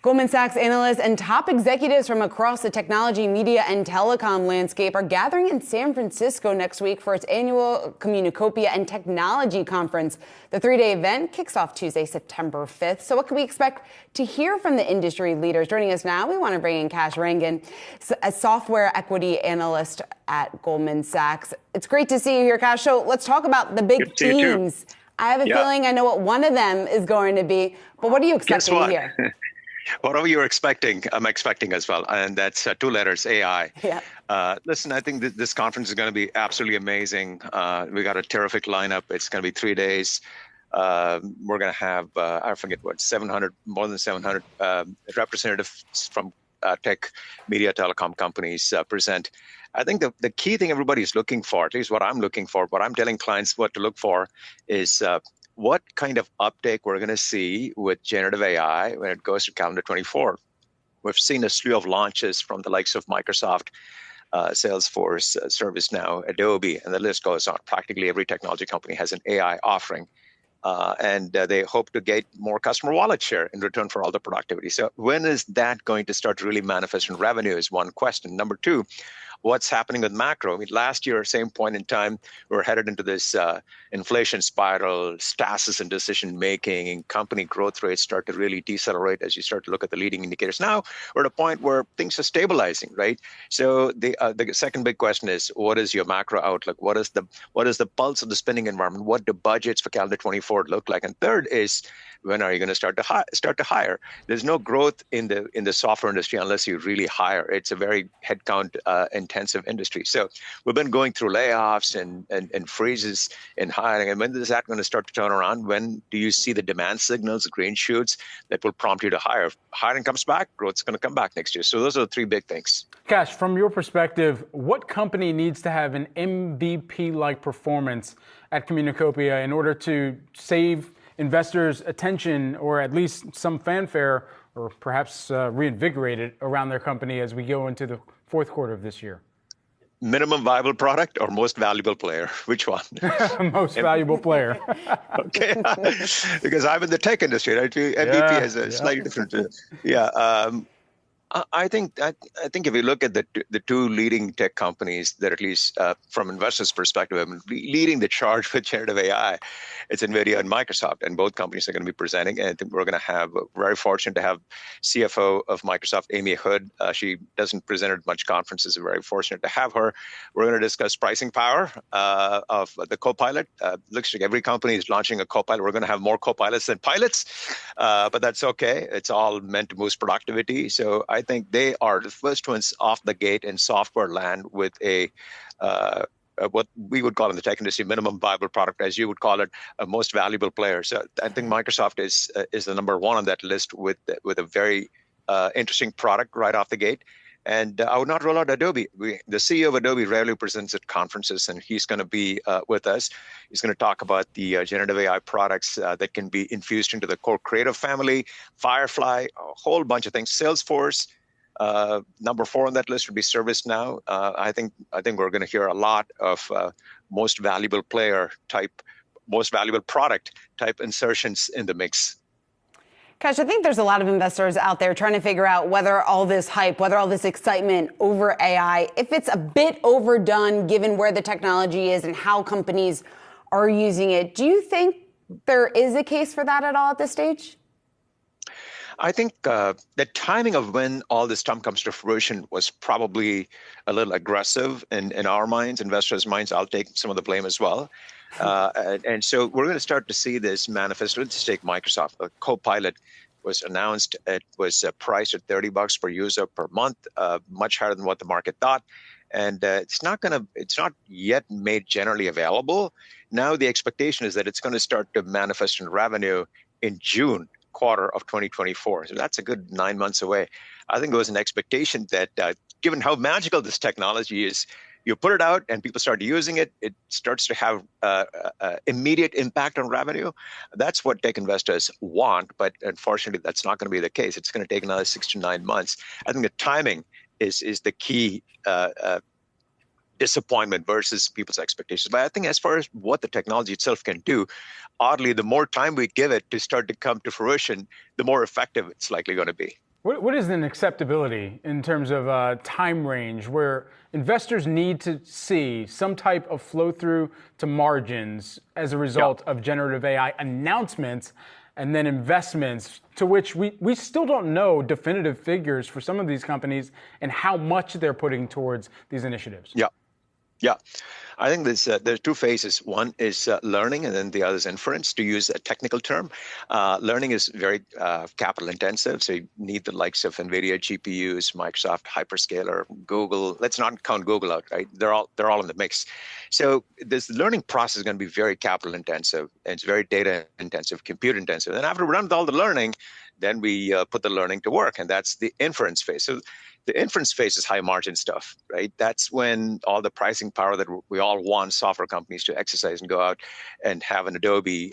Goldman Sachs analysts and top executives from across the technology, media, and telecom landscape are gathering in San Francisco next week for its annual Communacopia and Technology Conference. The three-day event kicks off Tuesday, September 5th. So what can we expect to hear from the industry leaders? Joining us now, we want to bring in Kash Rangan, a software equity analyst at Goldman Sachs. It's great to see you here, Kash. So let's talk about the big themes. I have a feeling I know what one of them is going to be, but what are you expecting to hear? Whatever you're expecting, I'm expecting as well. And that's two letters, AI. Listen, I think this conference is going to be absolutely amazing. We got a terrific lineup. It's going to be 3 days. We're going to have, I forget what, more than 700 representatives from tech, media, telecom companies present. I think the key thing everybody's looking for, at least what I'm looking for, what I'm telling clients what to look for is what kind of uptake we're going to see with generative AI when it goes to calendar 24. We've seen a slew of launches from the likes of Microsoft, Salesforce, ServiceNow, Adobe, and the list goes on. Practically every technology company has an AI offering. And they hope to get more customer wallet share in return for all the productivity. So when is that going to start to really manifest in revenue is one question. Number two, what's happening with macro? I mean, last year, same point in time, we were headed into this inflation spiral, stasis in decision making, and company growth rates start to really decelerate as you start to look at the leading indicators. Now we're at a point where things are stabilizing, right? So the second big question is, what is your macro outlook? What is the pulse of the spending environment? What do budgets for calendar 24 look like? And third is, when are you going to start to hire? There's no growth in the software industry unless you really hire. It's a very headcount intensive industry. So we've been going through layoffs and freezes in hiring. And when is that going to start to turn around? When do you see the demand signals, green shoots that will prompt you to hire? If hiring comes back, growth's going to come back next year. So those are the three big things. Kash, from your perspective, what company needs to have an MVP-like performance at Communacopia in order to save investors' attention, or at least some fanfare, or perhaps reinvigorate it around their company as we go into the fourth quarter of this year? Minimum viable product or most valuable player? Which one? Most valuable player. Okay, because I'm in the tech industry, right? MVP has a slightly different. I think if you look at the two leading tech companies that, at least from investors' perspective, are leading the charge with generative AI, it's NVIDIA and Microsoft, and both companies are going to be presenting. And I think we're going to have, very fortunate to have CFO of Microsoft, Amy Hood. She doesn't present at much conferences. We're very fortunate to have her. We're going to discuss pricing power of the Copilot. Looks like every company is launching a Copilot. We're going to have more Copilots than pilots, but that's okay. It's all meant to boost productivity. So I think they are the first ones off the gate in software land with a what we would call in the tech industry minimum viable product, as you would call it, a most valuable player. So I think Microsoft is the number one on that list with a very interesting product right off the gate. And I would not rule out Adobe. The CEO of Adobe rarely presents at conferences, and he's going to be with us. He's going to talk about the generative AI products that can be infused into the core creative family, Firefly, a whole bunch of things, Salesforce. Number 4 on that list would be ServiceNow. I think we're going to hear a lot of most valuable player type, most valuable product type insertions in the mix. Kash, I think there's a lot of investors out there trying to figure out whether all this hype, whether all this excitement over AI, if it's a bit overdone given where the technology is and how companies are using it. Do you think there is a case for that at all at this stage? I think the timing of when all this stuff comes to fruition was probably a little aggressive in our minds, investors' minds. I'll take some of the blame as well. And so we're going to start to see this manifest. Let's just take Microsoft. A Copilot was announced. It was priced at $30 per user per month, much higher than what the market thought. And it's not yet made generally available. Now the expectation is that it's going to start to manifest in revenue in June quarter of 2024. So that's a good 9 months away. I think there was an expectation that given how magical this technology is, you put it out and people start using it, it starts to have immediate impact on revenue. That's what tech investors want, but unfortunately, that's not going to be the case. It's going to take another 6 to 9 months. I think the timing is the key disappointment versus people's expectations. But I think as far as what the technology itself can do, oddly, the more time we give it to start to come to fruition, the more effective it's likely going to be. What is an acceptability in terms of time range where investors need to see some type of flow through to margins as a result of generative AI announcements and then investments, to which we still don't know definitive figures for some of these companies and how much they're putting towards these initiatives? Yeah, I think there's two phases. One is learning, and then the other is inference. To use a technical term, learning is very capital intensive, so you need the likes of NVIDIA GPUs, Microsoft hyperscaler, Google. Let's not count Google out, right? They're all in the mix. So this learning process is going to be very capital intensive, and it's very data intensive, compute intensive. And after we're done with all the learning, then we put the learning to work, and that's the inference phase. So the inference phase is high margin stuff, right? That's when all the pricing power that we all want software companies to exercise and go out and have an Adobe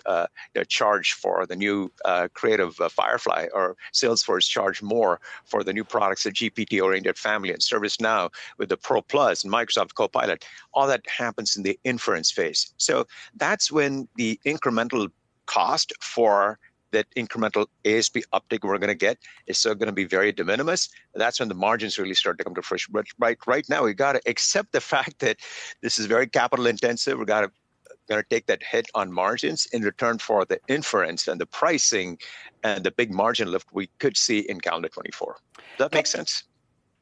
charge for the new creative Firefly, or Salesforce charge more for the new products, the GPT-oriented family, and ServiceNow with the Pro Plus and Microsoft Copilot. All that happens in the inference phase. So that's when the incremental cost for that incremental ASP uptick we're going to get is still going to be very de minimis. That's when the margins really start to come to fruition. But right now, we got to accept the fact that this is very capital intensive. We got to take that hit on margins in return for the inference and the pricing and the big margin lift we could see in calendar 24. Does that make sense?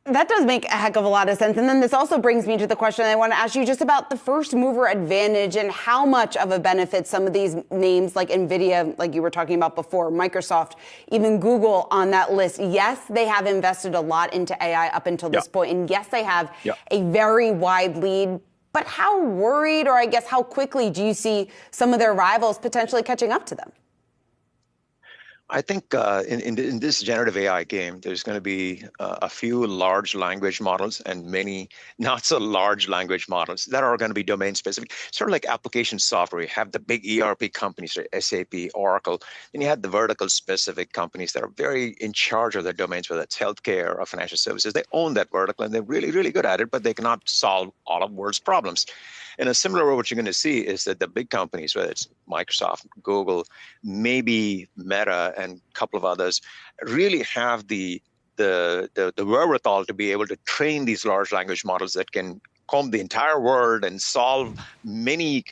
That does make a heck of a lot of sense. And then this also brings me to the question I want to ask you just about the first mover advantage and how much of a benefit some of these names like NVIDIA, like you were talking about before, Microsoft, even Google on that list. Yes, they have invested a lot into AI up until this point. And yes, they have a very wide lead. But how worried, or I guess how quickly do you see some of their rivals potentially catching up to them? I think in this generative AI game, there's going to be a few large language models and many not so large language models that are going to be domain specific. Sort of like application software. You have the big ERP companies, like SAP, Oracle. Then you have the vertical specific companies that are very in charge of their domains, whether it's healthcare or financial services. They own that vertical and they're really, really good at it, but they cannot solve all of world's problems. In a similar way, what you're going to see is that the big companies, whether it's Microsoft, Google, maybe Meta, and a couple of others, really have the wherewithal to be able to train these large language models that can comb the entire world and solve many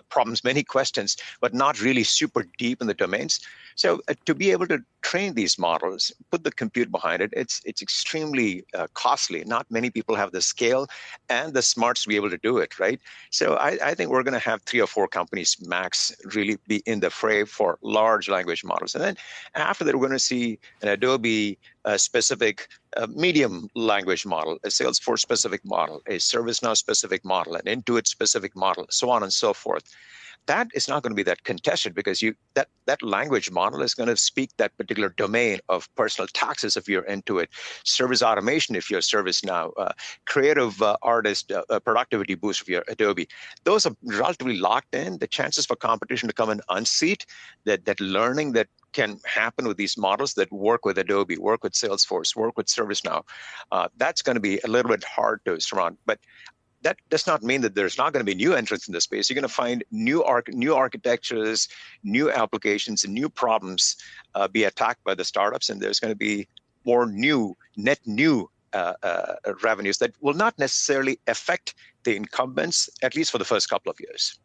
problems, many questions, but not really super deep in the domains. So to be able to train these models, put the compute behind it, it's extremely costly. Not many people have the scale and the smarts to be able to do it, right? So I think we're going to have 3 or 4 companies max really be in the fray for large language models. And then after that, we're going to see an Adobe specific medium language model, a Salesforce specific model, a ServiceNow specific model, an Intuit specific model, so on and so forth. That is not going to be that contested because that language model is going to speak that particular domain of personal taxes if you're Intuit, service automation if you're ServiceNow, creative artist productivity boost if you're Adobe. Those are relatively locked in. The chances for competition to come and unseat that learning that can happen with these models that work with Adobe, work with Salesforce, work with ServiceNow, that's going to be a little bit hard to surround. But that does not mean that there's not going to be new entrants in the space. You're going to find new architectures, new applications, and new problems be attacked by the startups, and there's going to be more net new revenues that will not necessarily affect the incumbents, at least for the first couple of years.